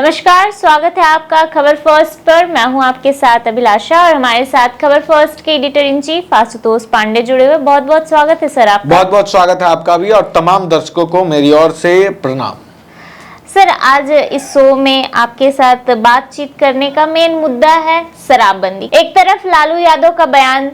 नमस्कार, स्वागत है आपका खबर फर्स्ट पर। मैं हूं आपके साथ अभिलाषा और हमारे साथ खबर फर्स्ट के editor in chief Ashutosh Pandey जुड़े हुए। बहुत बहुत स्वागत है सर आपका। बहुत बहुत स्वागत है आपका भी और तमाम दर्शकों को मेरी ओर से प्रणाम। सर, आज इस शो में आपके साथ बातचीत करने का मेन मुद्दा है शराबबंदी। एक तरफ लालू यादव का बयान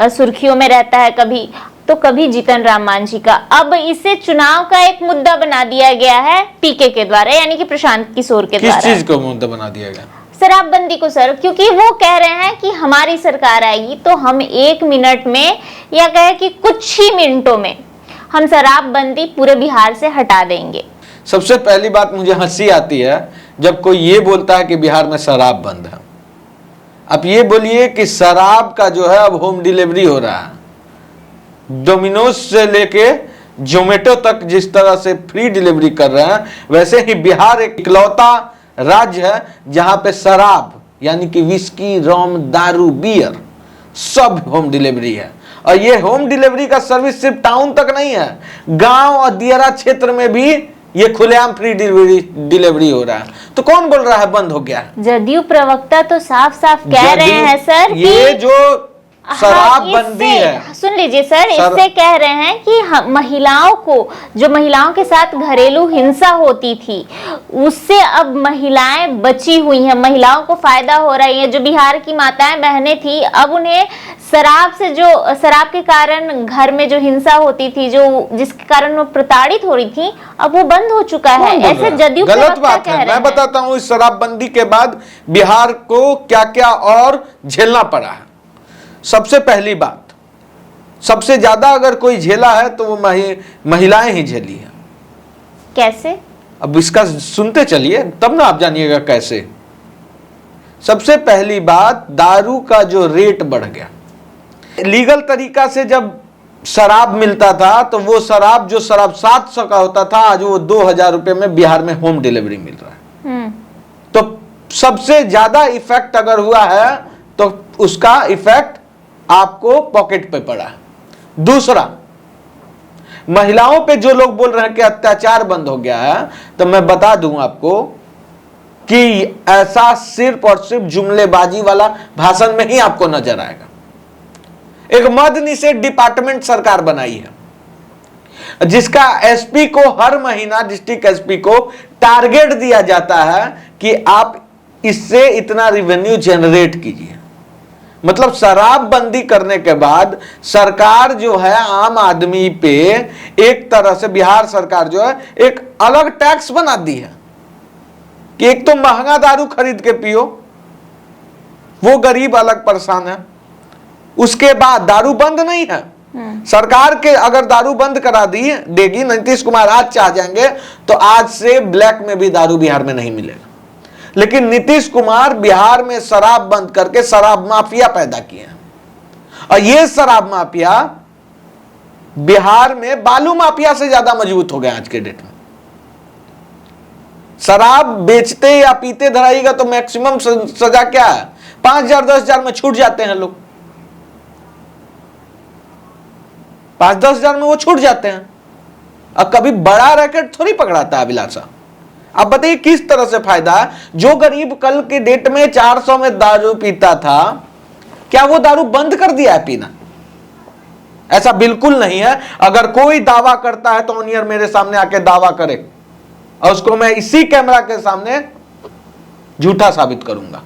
सुर्खियों में रहता है, कभी तो कभी जीतन राम मांझी का। अब इसे चुनाव का एक मुद्दा बना दिया गया है पीके के द्वारा, यानी कि प्रशांत किशोर के द्वारा। किस चीज को मुद्दा बना दिया गया? शराबबंदी को सर, क्योंकि वो कह रहे हैं कि हमारी सरकार आएगी तो हम 1 मिनट में या कहे कि कुछ ही मिनटों में हम शराबबंदी पूरे बिहार से हटा देंगे। सबसे पहली बात, मुझे हंसी आती है जब कोई ये बोलता है कि बिहार में शराब बंद है। अब ये बोलिए कि शराब का जो है अब होम डिलीवरी हो रहा है, डोमिनोज से लेके जोमेटो तक जिस तरह से फ्री डिलीवरी कर रहे हैं, वैसे ही बिहार एक इकलौता राज्य है जहां पे शराब यानी कि विस्की, रोम, दारू, बियर सब होम डिलीवरी है। और ये होम डिलीवरी का सर्विस सिर्फ टाउन तक नहीं है, गांव और दियारा क्षेत्र में भी ये खुलेआम फ्री डिलीवरी हो रहा है। तो कौन बोल रहा है बंद हो गया? जदयू प्रवक्ता तो साफ साफ कह रहे हैं सर ये कि जो शराबबंदी है, सुन लीजिए सर, इससे कह रहे हैं कि महिलाओं को, जो महिलाओं के साथ घरेलू हिंसा होती थी उससे अब महिलाएं बची हुई हैं, महिलाओं को फायदा हो रही है। जो बिहार की माताएं बहनें थी, अब उन्हें शराब के कारण घर में जो हिंसा होती थी, जो जिसके कारण वो प्रताड़ित हो रही थी, अब वो बंद हो चुका है। ऐसे जदयू गलत बात है। मैं बताता हूँ इस शराबबंदी के बाद बिहार को क्या क्या और झेलना पड़ा है। सबसे पहली बात, सबसे ज्यादा अगर कोई झेला है तो वो महिलाएं ही झेली है। कैसे? अब इसका सुनते चलिए तब ना आप जानिएगा कैसे। सबसे पहली बात, दारू का जो रेट बढ़ गया। लीगल तरीका से जब शराब मिलता था तो वो शराब 700 का होता था, आज वो 2000 रुपए में बिहार में होम डिलीवरी मिल रहा है। तो सबसे ज्यादा इफेक्ट अगर हुआ है तो उसका इफेक्ट आपको पॉकेट पे पड़ा है। दूसरा, महिलाओं पे जो लोग बोल रहे हैं कि अत्याचार बंद हो गया है, तो मैं बता दूं आपको कि ऐसा सिर्फ और सिर्फ जुमलेबाजी वाला भाषण में ही आपको नजर आएगा। एक मद्य निषेध डिपार्टमेंट सरकार बनाई है जिसका एसपी को हर महीना, डिस्ट्रिक्ट एसपी को टारगेट दिया जाता है कि आप इससे इतना रेवेन्यू जनरेट कीजिए। मतलब शराबबंदी करने के बाद सरकार जो है आम आदमी पे एक तरह से, बिहार सरकार जो है एक अलग टैक्स बना दी है कि एक तो महंगा दारू खरीद के पियो, वो गरीब अलग परेशान है। उसके बाद दारू बंद नहीं है। सरकार के अगर दारू बंद करा देगी, नीतीश कुमार आज चाह जाएंगे तो आज से ब्लैक में भी दारू बिहार में नहीं मिलेगा। लेकिन नीतीश कुमार बिहार में शराब बंद करके शराब माफिया पैदा किए हैं। और ये शराब माफिया बिहार में बालू माफिया से ज्यादा मजबूत हो गया आज के डेट में। शराब बेचते या पीते धराइएगा तो मैक्सिमम सजा क्या है? 5000 10,000 में छूट जाते हैं लोग। 5-10 हजार में वो छूट जाते हैं। अब कभी बड़ा रैकेट थोड़ी पकड़ाता है अभिलाषा। अब बताइए किस तरह से फायदा है? जो गरीब कल के डेट में 400 में दारू पीता था, क्या वो दारू बंद कर दिया है पीना? ऐसा बिल्कुल नहीं है। अगर कोई दावा करता है तो ऑनियर मेरे सामने आके दावा करे और उसको मैं इसी कैमरा के सामने झूठा साबित करूंगा।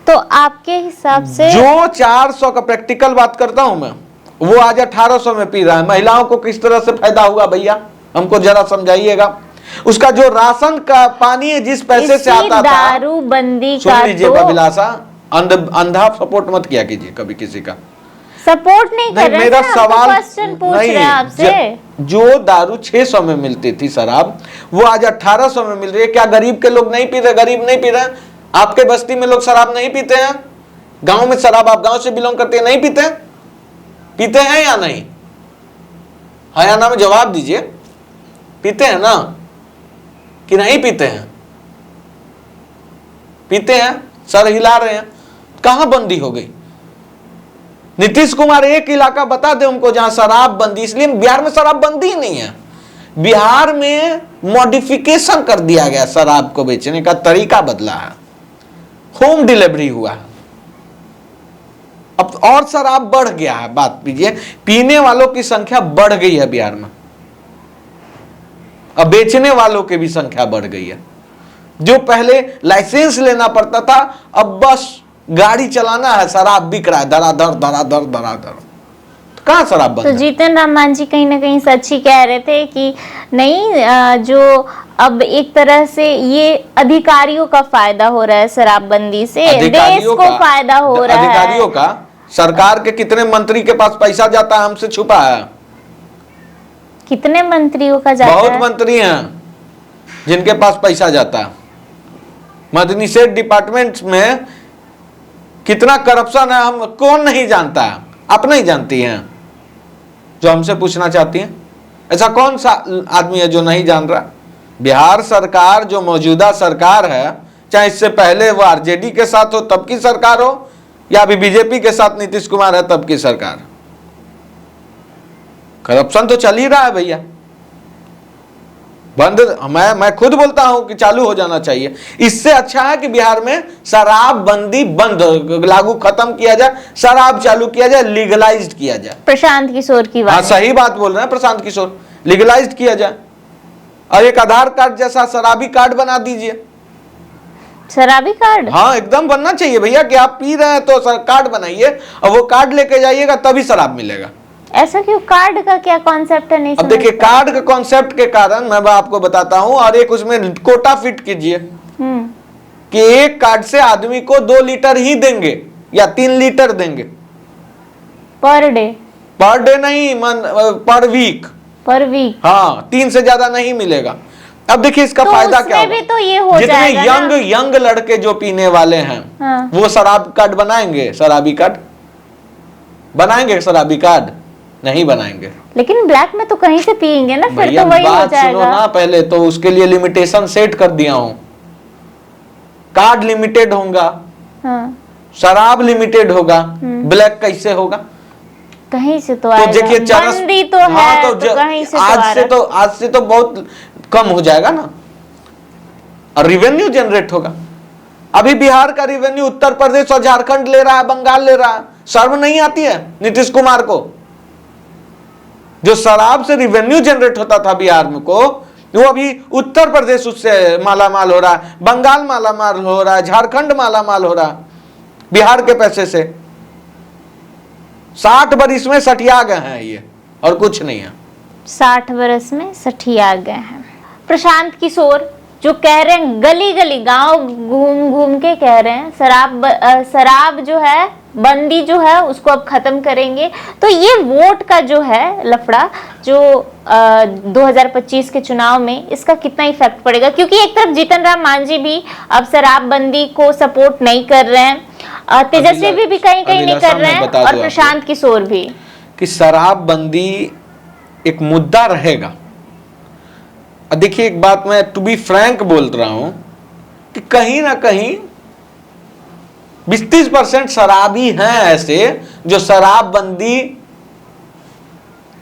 तो आपके हिसाब से जो 400 का, प्रैक्टिकल बात करता हूं मैं, वो आज 1800 में पी रहा है। महिलाओं को किस तरह से फायदा हुआ भैया, हमको जरा समझाइएगा। उसका जो राशन का पानी जिस पैसे से आता था, दारू बंदी का, सुन लीजिए अभिलाषा, अंधा सपोर्ट मत किया कीजिए कभी किसी का। सपोर्ट नहीं कर रहे हैं, मेरा सवाल क्वेश्चन पूछ रहे हैं आपसे। जो दारू 600 में मिलती थी शराब, वो आज 1800 में मिल रही है। क्या गरीब के लोग नहीं पी रहे? गरीब नहीं पी रहे। आपके बस्ती में लोग शराब नहीं पीते हैं? गांव में शराब, आप गांव से बिलोंग करते हैं, नहीं पीते? पीते हैं या नहीं? हाँ या ना में जवाब दीजिए। पीते हैं ना कि नहीं पीते हैं? पीते हैं। सर हिला रहे हैं। कहां बंदी हो गई? नीतीश कुमार एक इलाका बता दे उनको जहां शराब बंदी, इसलिए बिहार में शराब बंदी ही नहीं है। बिहार में मॉडिफिकेशन कर दिया गया, शराब को बेचने का तरीका बदला है, होम डिलीवरी हुआ है। अब और शराब बढ़ गया है, बात कीजिए, पीने वालों की संख्या बढ़ गई है बिहार में, अब बेचने वालों की भी संख्या बढ़ गई है। जो पहले लाइसेंस लेना पड़ता था, अब बस गाड़ी चलाना है, शराब बिक रहा है धड़ाधड़ धड़ाधड़ धड़ाधड़। तो कहां शराब बंद तो है? जीतन राम मांझी कहीं ना कहीं सच ही कह रहे थे कि नहीं, जो अब एक तरह से ये अधिकारियों का फायदा हो रहा है शराबबंदी से, देश को फायदा हो रहा है। अधिकारियों का, सरकार के कितने मंत्री के पास पैसा जाता है हमसे छुपा है? कितने मंत्रियों का जाता बहुत है? मंत्री हैं जिनके पास पैसा जाता है। मदनीसेठ डिपार्टमेंट में कितना करप्शन है हम कौन नहीं जानता है? आप नहीं जानती हैं जो हमसे पूछना चाहती हैं? ऐसा कौन सा आदमी है जो नहीं जान रहा? बिहार सरकार जो मौजूदा सरकार है, चाहे इससे पहले वो आरजेडी के साथ हो तब की सरकार हो, या अभी बीजेपी के साथ नीतीश कुमार है तब की सरकार, करप्शन तो चल ही रहा है भैया। बंद, मैं खुद बोलता हूं कि चालू हो जाना चाहिए। इससे अच्छा है कि बिहार में शराबबंदी बंद, लागू खत्म किया जाए, शराब चालू किया जाए, लीगलाइज्ड किया जाए। प्रशांत किशोर की हाँ बात। सही बात बोल रहे हैं प्रशांत किशोर, लीगलाइज्ड किया जाए और एक आधार कार्ड जैसा शराबी कार्ड बना दीजिए। शराबी कार्ड? हाँ एकदम बनना चाहिए भैया, कि आप पी रहे हैं तो कार्ड बनाइए और वो कार्ड लेके जाइएगा तभी शराब मिलेगा। ऐसा क्यों? कार्ड का क्या कॉन्सेप्ट है? नहीं अब देखिए, समझता। कार्ड के कॉन्सेप्ट के कारण मैं आपको बताता हूं, और एक उसमें कोटा फिट कीजिए कि एक कार्ड से आदमी को 2 लीटर ही देंगे या 3 लीटर देंगे पर डे? पर डे नहीं, पर वीक। पर वीक? हाँ, 3 से ज्यादा नहीं मिलेगा। अब देखिए इसका तो फायदा क्या उसमें भी तो ये हो जितने जाएगा ना? यंग लड़के जो पीने वाले हैं, हाँ। वो शराब कार्ड बनाएंगे, शराबी कार्ड बनाएंगे, शराबी कार्ड नहीं बनाएंगे। लेकिन ब्लैक में तो कहीं से पियेंगे ना, फिर भैया तो वही हो बात सुनो जाएगा। ना पहले, तो उसके लिए लिमिटेशन सेट कर दिया हूं, कार्ड लिमिटेड होगा, हाँ। शराब लिमिटेड होगा, ब्लैक कैसे होगा? कहीं से तो तो आएगा। देखिए चरस, मंदी तो हाँ, है, तो तो कहीं से तो आ आज से तो बहुत कम हो जाएगा ना, और रिवेन्यू जनरेट होगा। अभी बिहार का रिवेन्यू उत्तर प्रदेश और झारखंड ले रहा है, बंगाल ले रहा है। शर्म नहीं आती है नीतीश कुमार को? जो शराब से रिवेन्यू जनरेट होता था बिहार में को, वो अभी उत्तर प्रदेश उससे मालामाल हो रहा है, बंगाल मालामाल हो रहा है, झारखंड मालामाल हो रहा है बिहार के पैसे से। 60 बरिस में सठिया गए हैं ये, और कुछ नहीं है। 60 बरस में सठिया गए हैं। प्रशांत किशोर जो कह रहे हैं, गली गली गांव घूम घूम के कह रहे हैं शराब जो है, बंदी जो है उसको अब खत्म करेंगे। तो ये वोट का जो है लफड़ा, जो 2025 के चुनाव में, इसका कितना इफेक्ट पड़ेगा? क्योंकि एक तरफ जीतन राम मांझी भी अब शराबबंदी को सपोर्ट नहीं कर रहे हैं, तेजस्वी भी कहीं कहीं नहीं कर रहे हैं, और प्रशांत किशोर भी, कि शराबबंदी एक मुद्दा रहेगा। देखिए एक बात मैं टू बी फ्रैंक बोल रहा हूं कि कहीं ना कहीं 20-30% शराबी हैं ऐसे जो शराबबंदी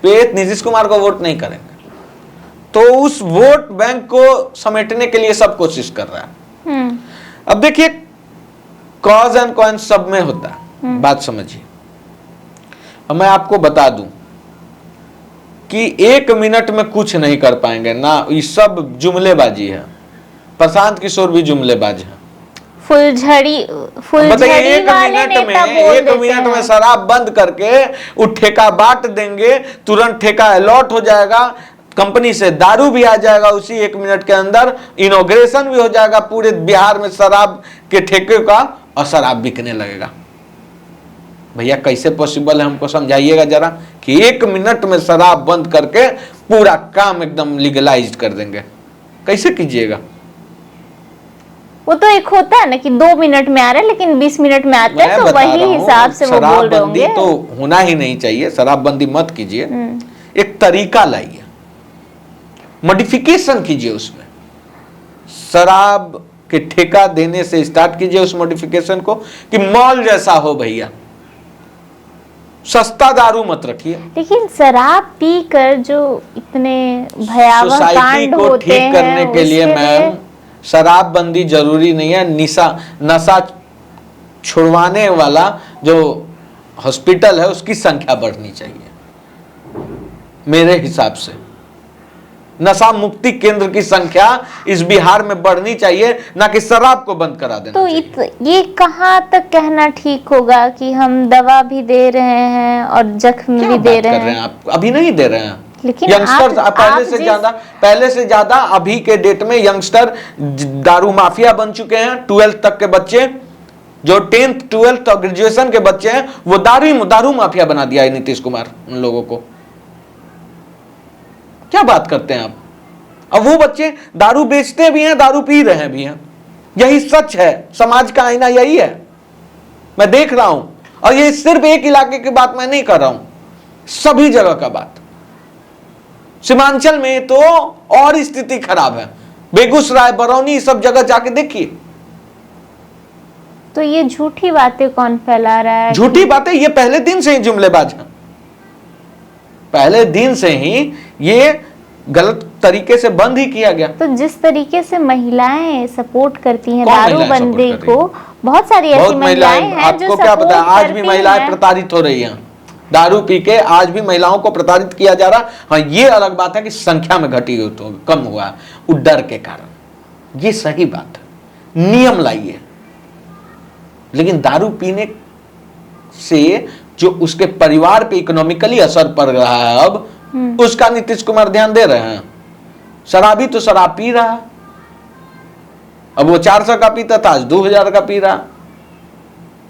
पे नीतीश कुमार को वोट नहीं करेंगे, तो उस वोट बैंक को समेटने के लिए सब कोशिश कर रहा है। अब देखिए, कॉज एंड कॉन्स सब में होता है, बात समझिए। अब मैं आपको बता दूं कि 1 मिनट में कुछ नहीं कर पाएंगे ना, ये सब जुमलेबाजी है। प्रशांत किशोर भी जुमलेबाज है। फुलझड़ी बताइए, 1 वाले नेता बोल देते मिनट में हैं। शराब बंद करके वो ठेका बांट देंगे, तुरंत ठेका अलॉट हो जाएगा, कंपनी से दारू भी आ जाएगा उसी 1 मिनट के अंदर, इनॉग्रेशन भी हो जाएगा पूरे बिहार में शराब के ठेके का, और शराब बिकने लगेगा। भैया कैसे पॉसिबल है, हमको समझाइएगा जरा, कि 1 मिनट में शराब बंद करके पूरा काम एकदम लीगलाइज्ड कर देंगे, कैसे कीजिएगा? वो तो एक होता है ना कि 2 मिनट में आ रहे हैं, लेकिन 20 मिनट में आते हैं, तो वही हिसाब से वो बोल रहे होंगे। तो होना ही नहीं चाहिए, शराबबंदी मत कीजिए, एक तरीका लाइए, मॉडिफिकेशन कीजिए उसमें, शराब के ठेका देने से स्टार्ट कीजिए उस मॉडिफिकेशन को, कि मॉल जैसा हो भैया, सस्ता दारू मत रखिए। लेकिन शराब पीकर जो इतने भयावह सोसाइटी कांड को होते ठीक करने हैं के लिए उसके मैम शराबबंदी जरूरी नहीं है। नशा छुड़वाने वाला जो हॉस्पिटल है उसकी संख्या बढ़नी चाहिए मेरे हिसाब से। नशा मुक्ति केंद्र की संख्या इस बिहार में बढ़नी चाहिए, ना कि शराब को बंद करा देना तो चाहिए। ये कहाँ तक कहना ठीक होगा कि हम दवा भी दे रहे हैं और जख्म क्या भी दे बात रहे कर रहे हैं? हैं आप? अभी नहीं दे रहे हैं। लेकिन यंगस्टर्स पहले से ज्यादा अभी के डेट में यंगस्टर दारू माफिया बन चुके हैं। 12th तक के बच्चे, जो 10th 12th और ग्रेजुएशन के बच्चे हैं, वो दारू माफिया बना दिया है नीतीश कुमार उन लोगों को। क्या बात करते हैं आप? अब वो बच्चे दारू बेचते भी हैं, दारू पी रहे भी हैं। यही सच है, समाज का आईना यही है। मैं देख रहा हूं, और ये सिर्फ एक इलाके की बात मैं नहीं कर रहा हूं, सभी जगह का बात। सीमांचल में तो और स्थिति खराब है, बेगूसराय, बरौनी, सब जगह जाके देखिए। तो ये झूठी बातें कौन फैला रहा है? झूठी बातें ये पहले दिन से ही जुमलेबाज हैं। पहले दिन से ही ये गलत तरीके से बंद ही किया गया। तो जिस तरीके से महिलाएं सपोर्ट करती हैं कौन दारूबंदी महिलाएं सपोर्ट को, बहुत सारी ऐसी महिलाएं हैं जो आपको क्या पता है, आज भी करती महिलाएं हैं। प्रताड़ित हो रही हैं। दारू पी के आज भी महिलाओं को प्रताड़ित किया जा रहा। हाँ, ये अलग बात है कि संख्या में घटी हो तो कम हुआ, वो डर के कारण। ये सही बात है, नियम लाइए। लेकिन दारू पीने से जो उसके परिवार पे इकोनॉमिकली असर पड़ रहा है अब, उसका नीतीश कुमार ध्यान दे रहे हैं। शराबी तो शराब पी रहा, अब वो 400 का पीता था, आज 2000 का पी रहा।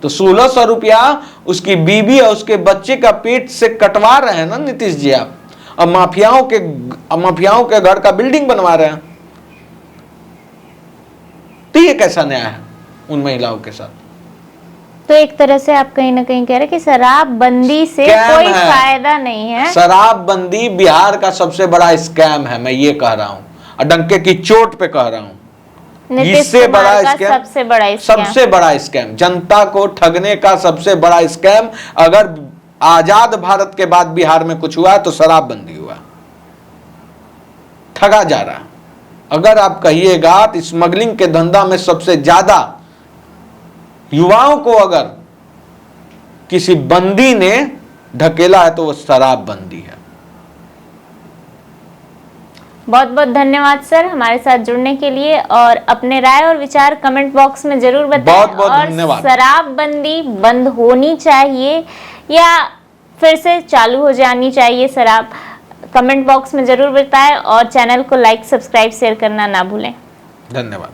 तो 1600 रुपया उसकी बीबी और उसके बच्चे का पेट से कटवा रहे हैं ना नीतीश जी आप। अब माफियाओं के घर का बिल्डिंग बनवा रहे हैं। तो ये कैसा न्याय है उन महिलाओं के साथ? तो एक तरह से आप कहीं ना कहीं कह रहे हैं कि शराबबंदी से कोई फायदा नहीं है। शराबबंदी बिहार का सबसे बड़ा स्कैम है, मैं ये कह रहा हूं, और डंके की चोट पे कह रहा हूं। इससे बड़ा स्कैम, सबसे बड़ा स्कैम, जनता को ठगने का सबसे बड़ा स्कैम। अगर आजाद भारत के बाद बिहार में कुछ हुआ तो शराबबंदी हुआ। ठगा जा रहा। अगर आप कहिएगा तो स्मगलिंग के धंधा में सबसे ज्यादा युवाओं को अगर किसी बंदी ने ढकेला है तो वो शराबबंदी है। बहुत बहुत धन्यवाद सर हमारे साथ जुड़ने के लिए, और अपने राय और विचार कमेंट बॉक्स में जरूर बताएं। बहुत बहुत और धन्यवाद। शराबबंदी बंद होनी चाहिए या फिर से चालू हो जानी चाहिए शराब, कमेंट बॉक्स में जरूर बताएं, और चैनल को लाइक, सब्सक्राइब, शेयर करना ना भूलें। धन्यवाद।